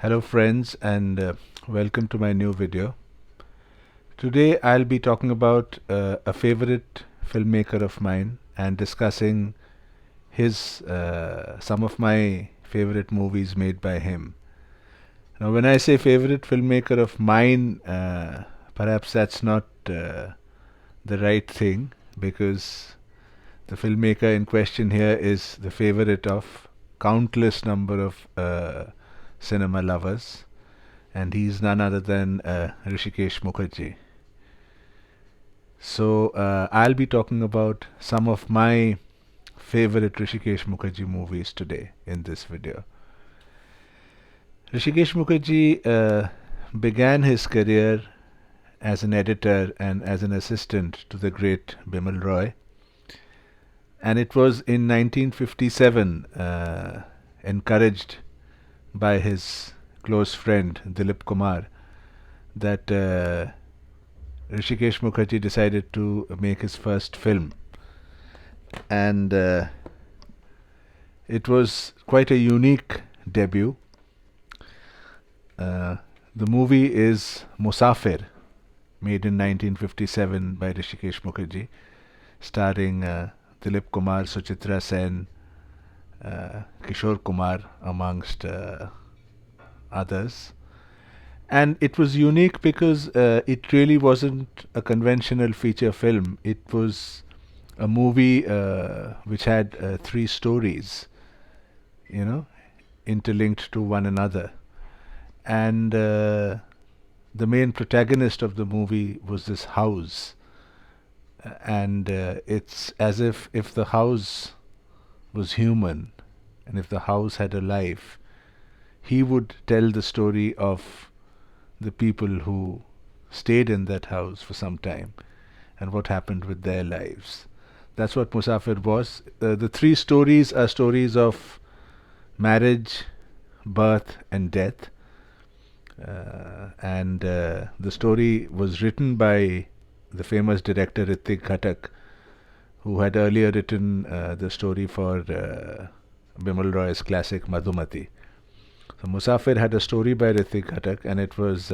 Hello friends and welcome to my new video. Today I'll be talking about a favorite filmmaker of mine and discussing his some of my favorite movies made by him. Now when I say favorite filmmaker of mine, perhaps that's not the right thing, because the filmmaker in question here is the favorite of countless number of cinema lovers, and he's none other than Hrishikesh Mukherjee. So I'll be talking about some of my favorite Hrishikesh Mukherjee movies today in this video. Hrishikesh Mukherjee began his career as an editor and as an assistant to the great Bimal Roy, and it was in 1957, encouraged by his close friend Dilip Kumar, that Hrishikesh Mukherjee decided to make his first film, and it was quite a unique debut. The movie is Musafir, made in 1957 by Hrishikesh Mukherjee, starring Dilip Kumar, Suchitra Sen, Kishore Kumar, amongst others. And it was unique because it really wasn't a conventional feature film. It was a movie which had three stories, interlinked to one another. And the main protagonist of the movie was this house. And it's as if the house was human, and if the house had a life, he would tell the story of the people who stayed in that house for some time and what happened with their lives. That's what Musafir was. The three stories are stories of marriage, birth, and death. And the story was written by the famous director Hrithik Ghatak, who had earlier written the story for Bimal Roy's classic Madhumati. So Musafir had a story by Hrithik Ghatak, and it was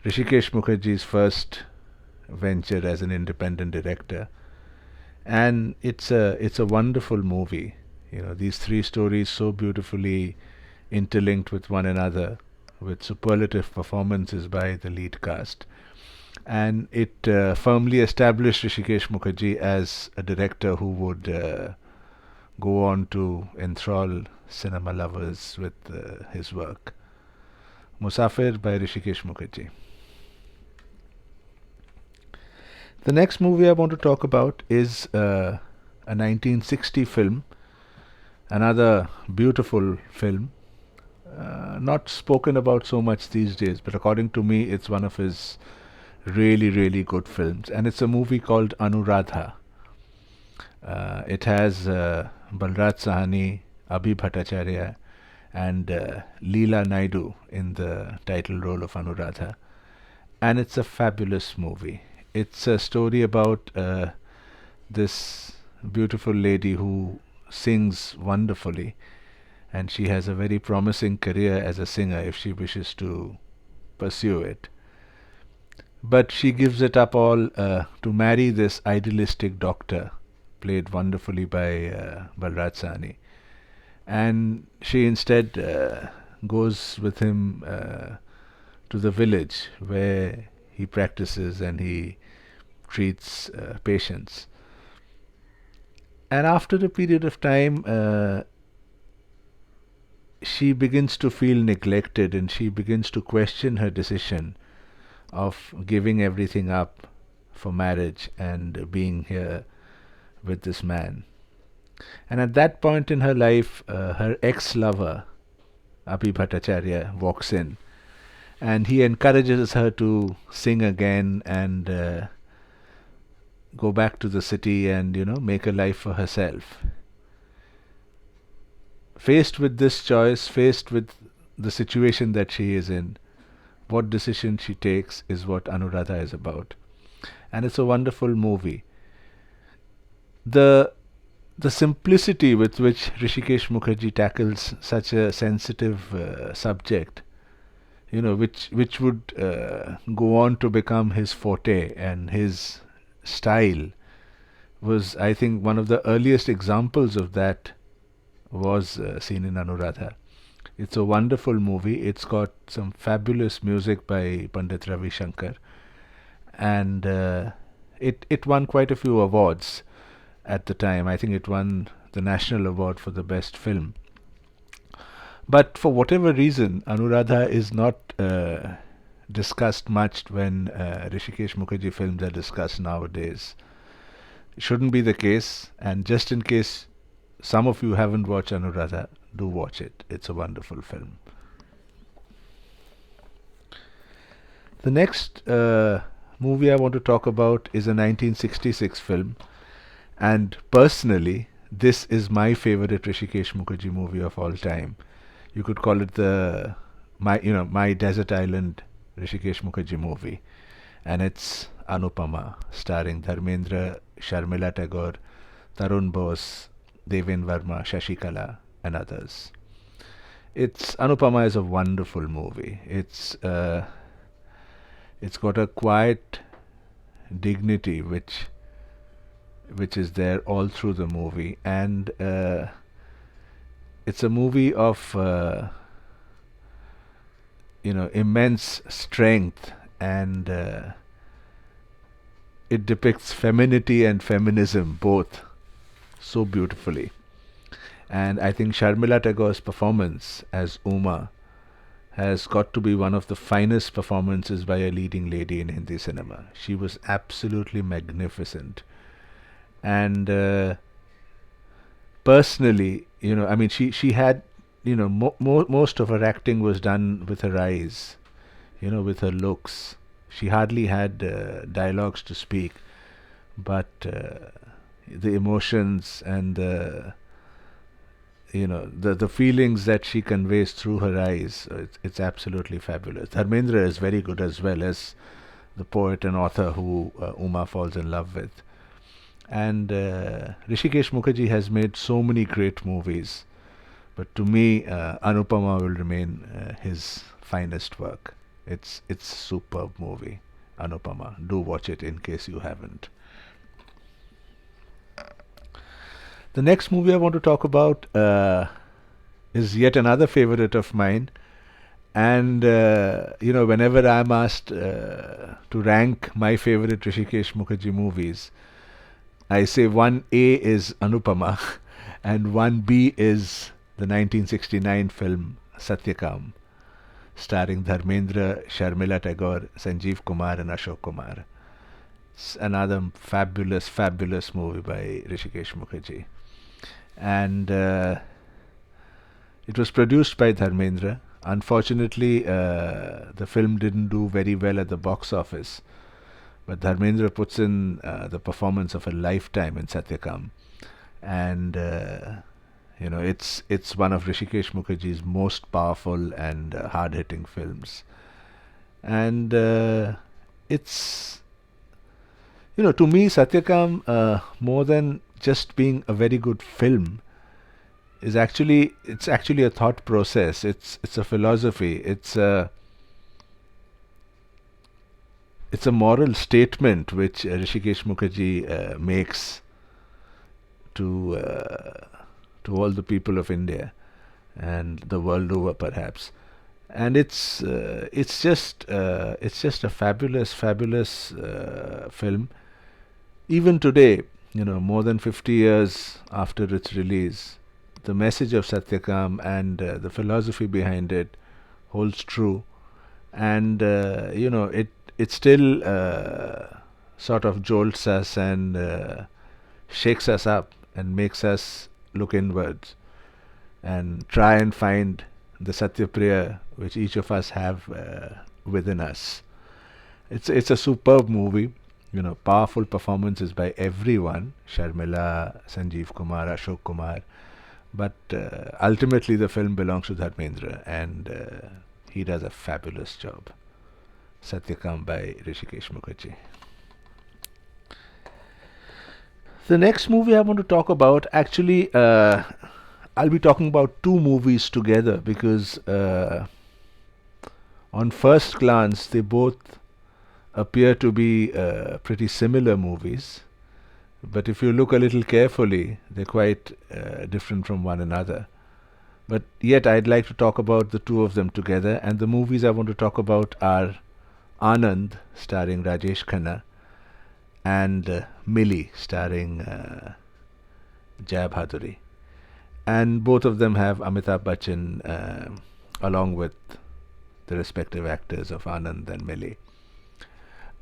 Hrishikesh Mukherjee's first venture as an independent director. And it's a wonderful movie. These three stories so beautifully interlinked with one another, with superlative performances by the lead cast. And it firmly established Hrishikesh Mukherjee as a director who would go on to enthrall cinema lovers with his work. Musafir by Hrishikesh Mukherjee. The next movie I want to talk about is a 1960 film, another beautiful film, not spoken about so much these days, but according to me it's one of his really, really good films, and it's a movie called Anuradha. It has Balraj Sahani, Abhi Bhattacharya, and Leela Naidu in the title role of Anuradha, and it's a fabulous movie. It's a story about this beautiful lady who sings wonderfully, and she has a very promising career as a singer if she wishes to pursue it. But she gives it up all to marry this idealistic doctor, played wonderfully by Balraj Sahni. And she instead goes with him to the village where he practices and he treats patients. And after a period of time, she begins to feel neglected, and she begins to question her decision of giving everything up for marriage and being here with this man. And at that point in her life, her ex-lover, Abhi Bhattacharya, walks in, and he encourages her to sing again and go back to the city and make a life for herself. Faced with this choice, faced with the situation that she is in, what decision she takes is what Anuradha is about. And it's a wonderful movie. The the simplicity with which Hrishikesh Mukherjee tackles such a sensitive subject, which would go on to become his forte and his style, was, I think, one of the earliest examples of that was seen in Anuradha. It's a wonderful movie. It's got some fabulous music by Pandit Ravi Shankar, and it won quite a few awards at the time. I think it won the National Award for the Best Film. But for whatever reason, Anuradha is not discussed much when Hrishikesh Mukherjee films are discussed nowadays. It shouldn't be the case, and just in case some of you haven't watched Anuradha, do watch it. It's a wonderful film. The next movie I want to talk about is a 1966 film, and personally, this is my favorite Hrishikesh Mukherjee movie of all time. You could call it my desert island Hrishikesh Mukherjee movie, and it's Anupama, starring Dharmendra, Sharmila Tagore, Tarun Bose, Devin Verma, Shashikala, and others. Anupama is a wonderful movie. It's got a quiet dignity which is there all through the movie, and it's a movie of immense strength, and it depicts femininity and feminism both so beautifully. And I think Sharmila Tagore's performance as Uma has got to be one of the finest performances by a leading lady in Hindi cinema. She was absolutely magnificent. And personally, she had, most of her acting was done with her eyes, with her looks. She hardly had dialogues to speak, but the emotions and the feelings that she conveys through her eyes, it's absolutely fabulous. Dharmendra is very good as well, as the poet and author who Uma falls in love with. And Hrishikesh Mukherjee has made so many great movies, but to me, Anupama will remain his finest work. It's superb movie, Anupama. Do watch it in case you haven't. The next movie I want to talk about is yet another favorite of mine. And, whenever I'm asked to rank my favorite Hrishikesh Mukherjee movies, I say 1A is Anupama and 1B is the 1969 film Satyakam, starring Dharmendra, Sharmila Tagore, Sanjeev Kumar, and Ashok Kumar. It's another fabulous, fabulous movie by Hrishikesh Mukherjee. And it was produced by Dharmendra. Unfortunately, the film didn't do very well at the box office, but Dharmendra puts in the performance of a lifetime in Satyakam, and it's one of Hrishikesh Mukherjee's most powerful and hard-hitting films. And it's to me, Satyakam, more than just being a very good film, it's actually a thought process. It's a philosophy. It's a moral statement which Hrishikesh Mukherjee makes to all the people of India and the world over, perhaps. And it's just a fabulous, fabulous film. Even today, more than 50 years after its release, the message of Satyakam and the philosophy behind it holds true, and it still sort of jolts us and shakes us up and makes us look inwards and try and find the Satyapriya which each of us have within us. It's a superb movie. Powerful performances by everyone: Sharmila, Sanjeev Kumar, Ashok Kumar. But ultimately, the film belongs to Dharmendra, and he does a fabulous job. Satyakam by Hrishikesh Mukherjee. The next movie I want to talk about, actually, I'll be talking about two movies together because on first glance they both appear to be pretty similar movies. But if you look a little carefully, they're quite different from one another. But yet, I'd like to talk about the two of them together. And the movies I want to talk about are Anand, starring Rajesh Khanna, and Milli, starring Jaya Bhaduri. And both of them have Amitabh Bachchan along with the respective actors of Anand and Milli.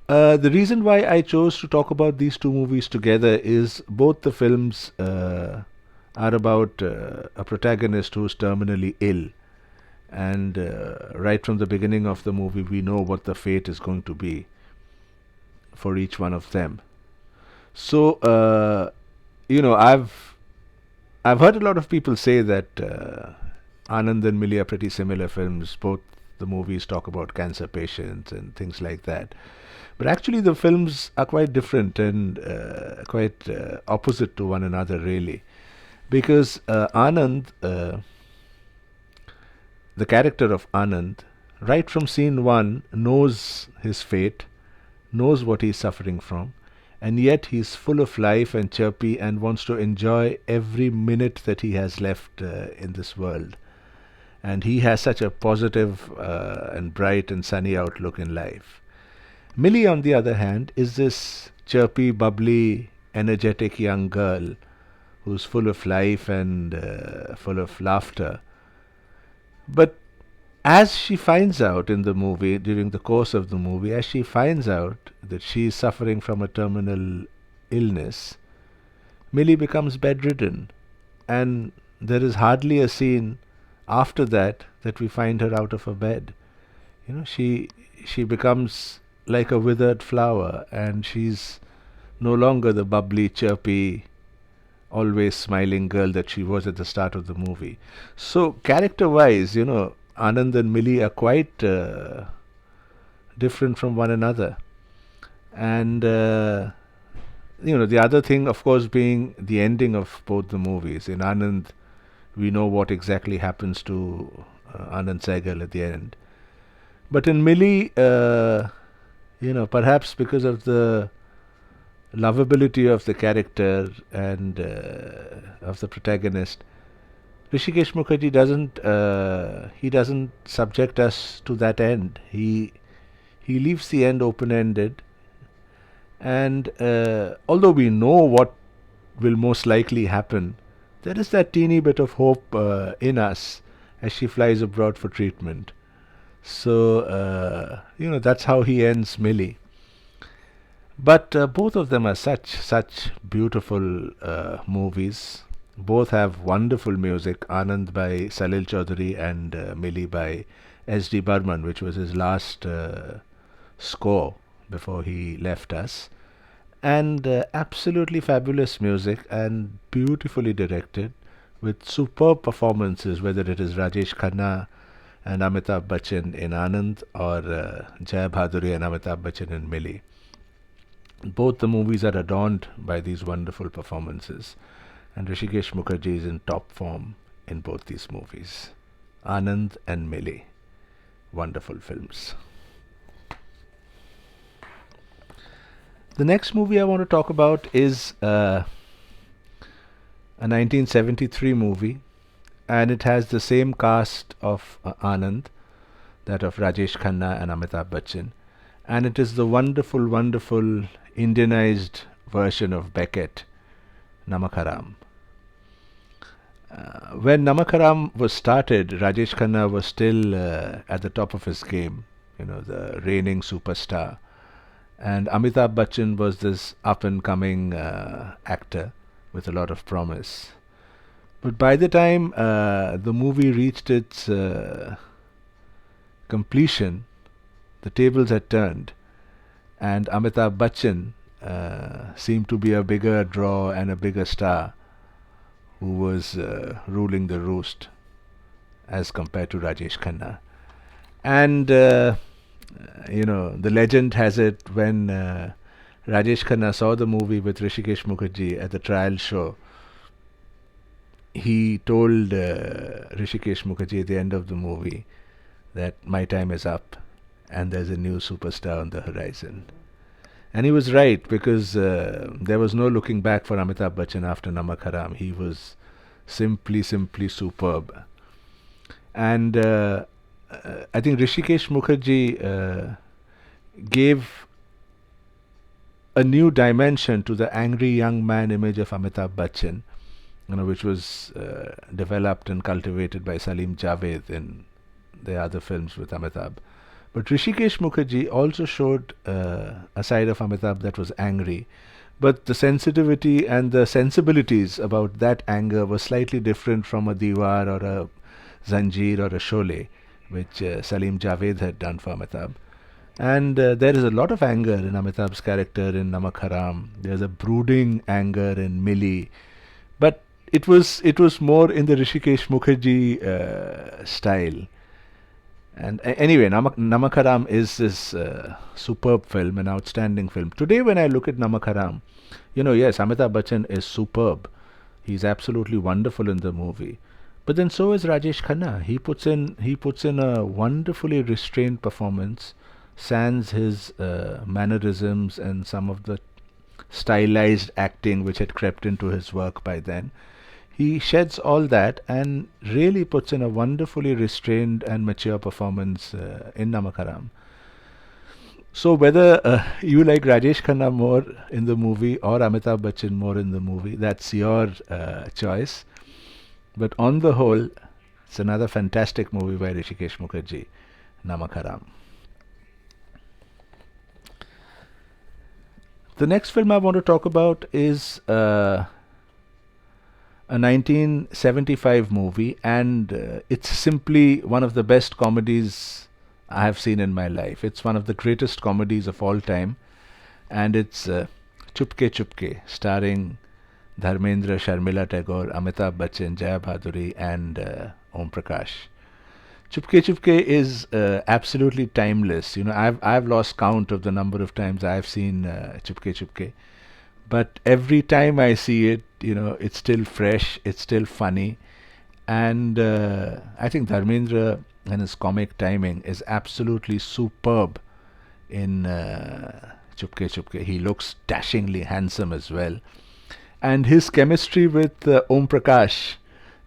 The reason why I chose to talk about these two movies together is both the films are about a protagonist who's terminally ill, and right from the beginning of the movie, we know what the fate is going to be for each one of them. So, I've heard a lot of people say that Anand and Milli are pretty similar films. Both the movies talk about cancer patients and things like that. But actually, the films are quite different and quite opposite to one another, really. Because Anand, the character of Anand, right from scene one, knows his fate, knows what he's suffering from, and yet he's full of life and chirpy and wants to enjoy every minute that he has left in this world. And he has such a positive and bright and sunny outlook in life. Millie, on the other hand, is this chirpy, bubbly, energetic young girl who's full of life and full of laughter. But as she finds out in the movie, during the course of the movie, as she finds out that she is suffering from a terminal illness, Millie becomes bedridden, and there is hardly a scene after that that we find her out of her bed. She becomes like a withered flower, and she's no longer the bubbly, chirpy, always smiling girl that she was at the start of the movie. So, character-wise, Anand and Milli are quite different from one another. And, the other thing, of course, being the ending of both the movies. In Anand, we know what exactly happens to Anand Sehgal at the end. But in Milli, perhaps because of the lovability of the character and of the protagonist, Hrishikesh Mukherjee doesn't subject us to that end. He leaves the end open-ended, and although we know what will most likely happen, there is that teeny bit of hope in us as she flies abroad for treatment. So that's how he ends Milli. But both of them are such beautiful movies. Both have wonderful music. Anand by Salil Chaudhary and Milli by S.D. Burman, which was his last score before he left us. And absolutely fabulous music and beautifully directed with superb performances, whether it is Rajesh Khanna and Amitabh Bachchan in Anand or Jaya Bhaduri and Amitabh Bachchan in Milli. Both the movies are adorned by these wonderful performances, and Hrishikesh Mukherjee is in top form in both these movies. Anand and Milli, wonderful films. The next movie I want to talk about is a 1973 movie, and it has the same cast of Anand, that of Rajesh Khanna and Amitabh Bachchan, and it is the wonderful, wonderful Indianized version of Beckett, Namakaram. When Namakaram was started, Rajesh Khanna was still at the top of his game, the reigning superstar. And Amitabh Bachchan was this up-and-coming actor with a lot of promise. But by the time the movie reached its completion, the tables had turned, and Amitabh Bachchan seemed to be a bigger draw and a bigger star who was ruling the roost as compared to Rajesh Khanna. And the legend has it when Rajesh Khanna saw the movie with Hrishikesh Mukherjee at the trial show, he told Hrishikesh Mukherjee at the end of the movie that my time is up and there's a new superstar on the horizon. And he was right, because there was no looking back for Amitabh Bachchan after Namakaram. He was simply superb. And I think Hrishikesh Mukherjee gave a new dimension to the angry young man image of Amitabh Bachchan, which was developed and cultivated by Salim Javed in the other films with Amitabh. But Hrishikesh Mukherjee also showed a side of Amitabh that was angry, but the sensitivity and the sensibilities about that anger were slightly different from a Diwar or a Zanjeer or a Sholay, which Salim Javed had done for Amitabh. And there is a lot of anger in Amitabh's character in Namakaram. There's a brooding anger in Milli, but it was more in the Hrishikesh Mukherjee style. And anyway, Namakaram is this superb film, an outstanding film. Today, when I look at Namakaram, yes, Amitabh Bachchan is superb. He's absolutely wonderful in the movie. But then so is Rajesh Khanna. He puts in a wonderfully restrained performance, sans his mannerisms and some of the stylized acting which had crept into his work by then. He sheds all that and really puts in a wonderfully restrained and mature performance in Namakaram. So whether you like Rajesh Khanna more in the movie or Amitabh Bachchan more in the movie, that's your choice. But on the whole, it's another fantastic movie by Hrishikesh Mukherjee, Namakaram. The next film I want to talk about is a 1975 movie, and it's simply one of the best comedies I have seen in my life. It's one of the greatest comedies of all time, and it's Chupke Chupke, starring Dharmendra, Sharmila Tagore, Amitabh Bachchan, Jaya Bhaduri, and Om Prakash. Chupke Chupke is absolutely timeless. I've lost count of the number of times I've seen Chupke Chupke, but every time I see it, it's still fresh, it's still funny, and I think Dharmendra and his comic timing is absolutely superb in Chupke Chupke. He looks dashingly handsome as well, and his chemistry with Om Prakash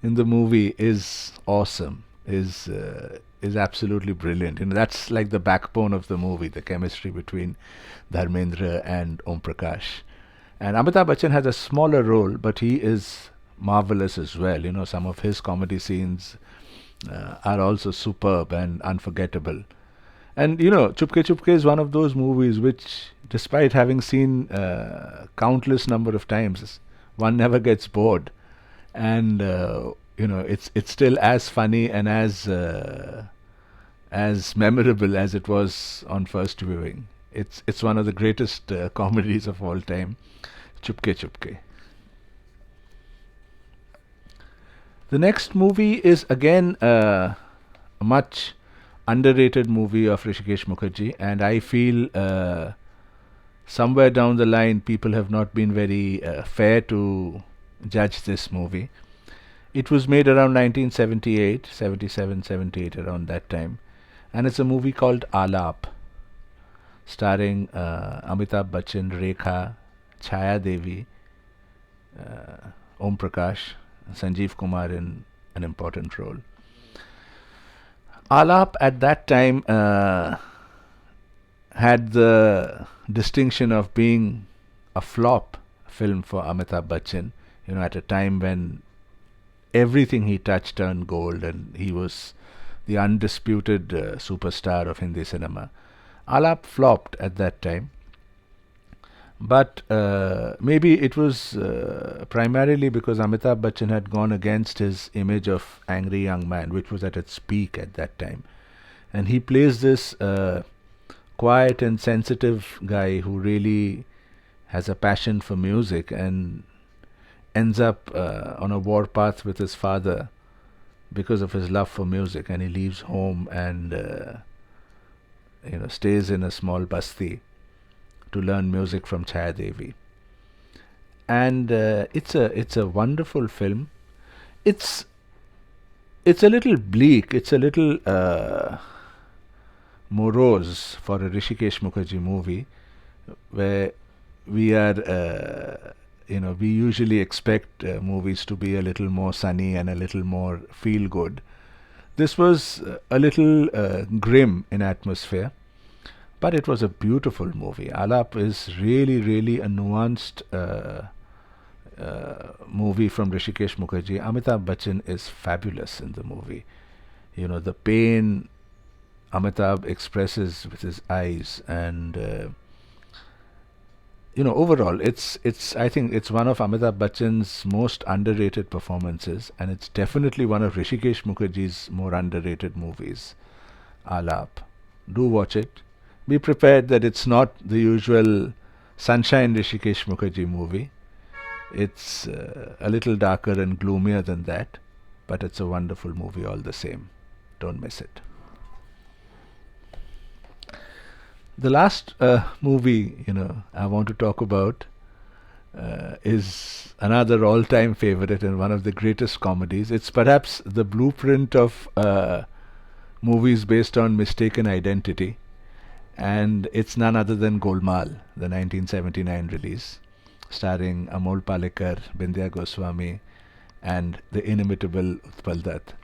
in the movie is awesome. Is absolutely brilliant. That's like the backbone of the movie, the chemistry between Dharmendra and Om Prakash. And Amitabh Bachchan has a smaller role, but he is marvelous as well. Some of his comedy scenes are also superb and unforgettable. And Chupke Chupke is one of those movies which, despite having seen countless number of times, one never gets bored. And it's still as funny and as memorable as it was on first viewing. It's one of the greatest comedies of all time, Chupke Chupke. The next movie is again a much underrated movie of Hrishikesh Mukherjee, and I feel somewhere down the line people have not been very fair to judge this movie. It was made around 1978, 77, 78, around that time, and it's a movie called Alap, starring Amitabh Bachchan, Rekha, Chaya Devi, Om Prakash, Sanjeev Kumar in an important role. Alap at that time had the distinction of being a flop film for Amitabh Bachchan, at a time when everything he touched turned gold and he was the undisputed superstar of Hindi cinema. Alap flopped at that time, but maybe it was primarily because Amitabh Bachchan had gone against his image of angry young man, which was at its peak at that time. And he plays this quiet and sensitive guy who really has a passion for music and ends up on a warpath with his father because of his love for music, and he leaves home and stays in a small basti to learn music from Chaya Devi. And it's a wonderful film. It's it's a little bleak. It's a little morose for a Rishikesh Mukherjee movie, where we are, we usually expect movies to be a little more sunny and a little more feel good. This was a little grim in atmosphere, but it was a beautiful movie. Alap is really, really a nuanced movie from Rishikesh Mukherjee. Amitabh Bachchan is fabulous in the movie. The pain Amitabh expresses with his eyes, and overall, it's I think it's one of Amitabh Bachchan's most underrated performances, and it's definitely one of Rishikesh Mukherjee's more underrated movies. Alap, do watch it. Be prepared that it's not the usual Sunshine Rishikesh Mukherjee movie. It's a little darker and gloomier than that, but it's a wonderful movie all the same. Don't miss it. The last movie I want to talk about is another all-time favorite and one of the greatest comedies. It's perhaps the blueprint of movies based on mistaken identity, and it's none other than Goldmal, the 1979 release, starring Amol Palekar, Bindya Goswami, and the inimitable Utpal Dutt.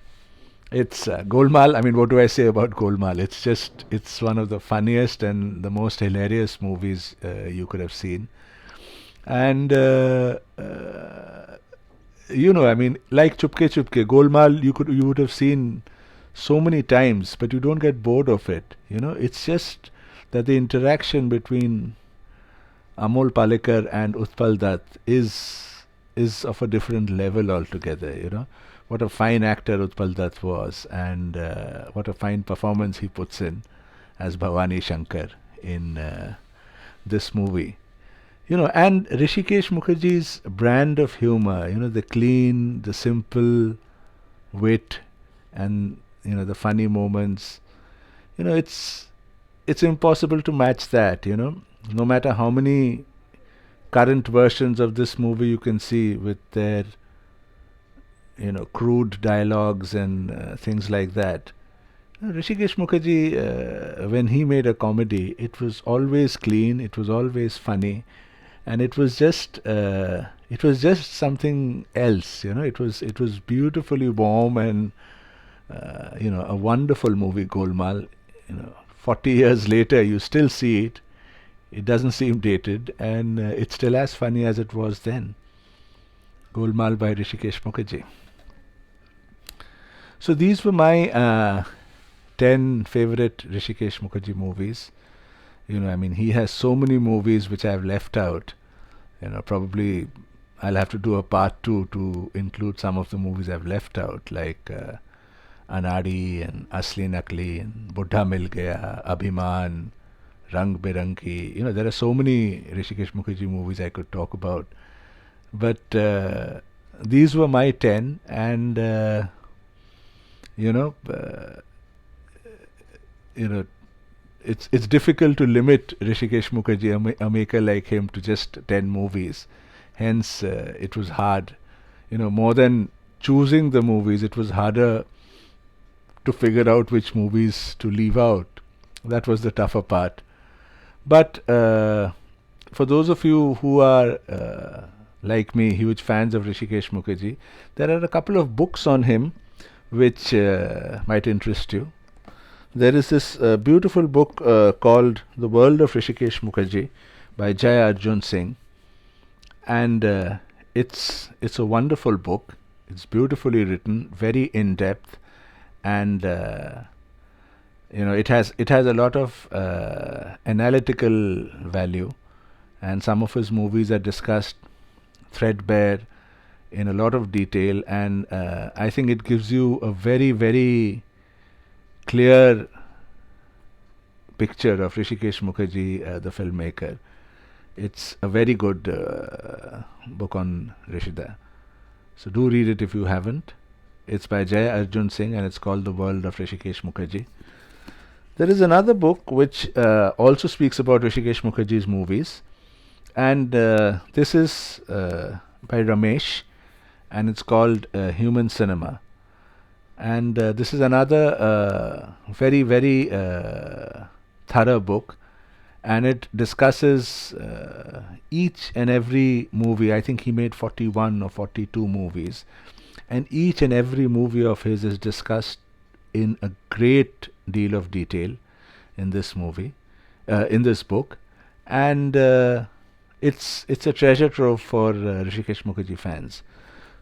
It's Goldmal. I mean, what do I say about Goldmal? It's one of the funniest and the most hilarious movies you could have seen. And, I mean, like Chupke Chupke, Goldmal, you would have seen so many times, but you don't get bored of it. It's just that the interaction between Amol Palekar and Utpal Dutt is of a different level altogether. What a fine actor Utpal Dutt was, and what a fine performance he puts in as Bhavani Shankar in this movie. And Rishikesh Mukherjee's brand of humor, the clean, the simple wit, and the funny moments. It's impossible to match that. No matter how many current versions of this movie you can see with their crude dialogues and things like that. Rishikesh Mukherjee, when he made a comedy, it was always clean, it was always funny, and it was just something else. It was beautifully warm and a wonderful movie. Golmaal. 40 years later, you still see it. It doesn't seem dated, and it's still as funny as it was then. Golmaal by Hrishikesh Mukherjee. So these were my 10 favorite Hrishikesh Mukherjee movies. He has so many movies which I've left out. Probably I'll have to do a part 2 to include some of the movies I've left out, like Anadi and Asli Nakli and Buddha Mil Gaya, Abhiman, Rang Birangi. There are so many Hrishikesh Mukherjee movies I could talk about. But these were my 10, and it's difficult to limit Hrishikesh Mukherjee, a maker like him, to just 10 movies. Hence, it was hard. More than choosing the movies, it was harder to figure out which movies to leave out. That was the tougher part. But for those of you who are like me, huge fans of Hrishikesh Mukherjee, there are a couple of books on him which might interest you. There is this beautiful book called The World of Hrishikesh Mukherjee by Jai Arjun Singh, and it's a wonderful book. It's beautifully written, very in depth, and it has a lot of analytical value, and some of his movies are discussed threadbare in a lot of detail, and I think it gives you a very, very clear picture of Hrishikesh Mukherjee, the filmmaker. It's a very good book on Rishida. So do read it if you haven't. It's by Jai Arjun Singh and it's called The World of Hrishikesh Mukherjee. There is another book which also speaks about Hrishikesh Mukherjee's movies, and this is by Ramesh, and it's called Human Cinema. And this is another very thorough book, and it discusses each and every movie. I think he made 41 or 42 movies, and each and every movie of his is discussed in a great deal of detail in this in this book, and it's a treasure trove for Hrishikesh Mukherjee fans.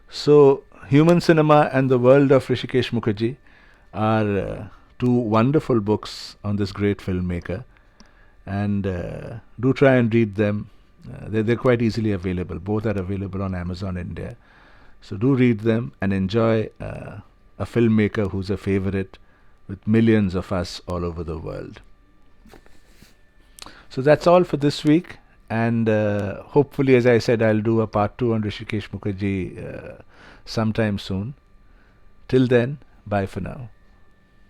So, Human Cinema and the World of Hrishikesh Mukherjee are two wonderful books on this great filmmaker, and do try and read them. They're quite easily available. Both are available on Amazon India. So do read them and enjoy a filmmaker who's a favorite with millions of us all over the world. So that's all for this week, and hopefully, as I said, I'll do a part 2 on Hrishikesh Mukherjee sometime soon. Till then, bye for now.